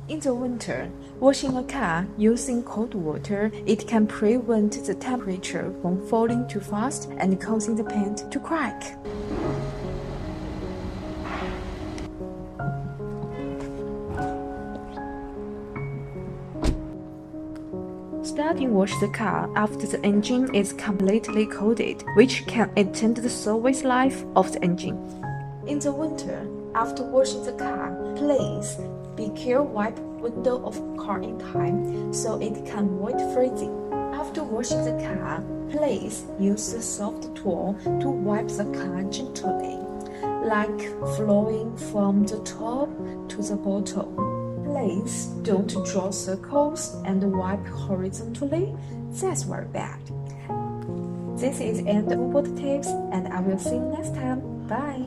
In the winter, washing a car using cold water, it can prevent the temperature from falling too fast and causing the paint to crack. Starting wash the car after the engine is completely coated, which can extend the service life of the engine. In the winter, after washing the car, please be careful wipe window of car in time so it can avoid freezing. After washing the car, please use a soft tool to wipe the car gently, like flowing from the top to the bottom. Please don't draw circles and wipe horizontally. That's very bad. This is the end of the tips, and I will see you next time. Bye.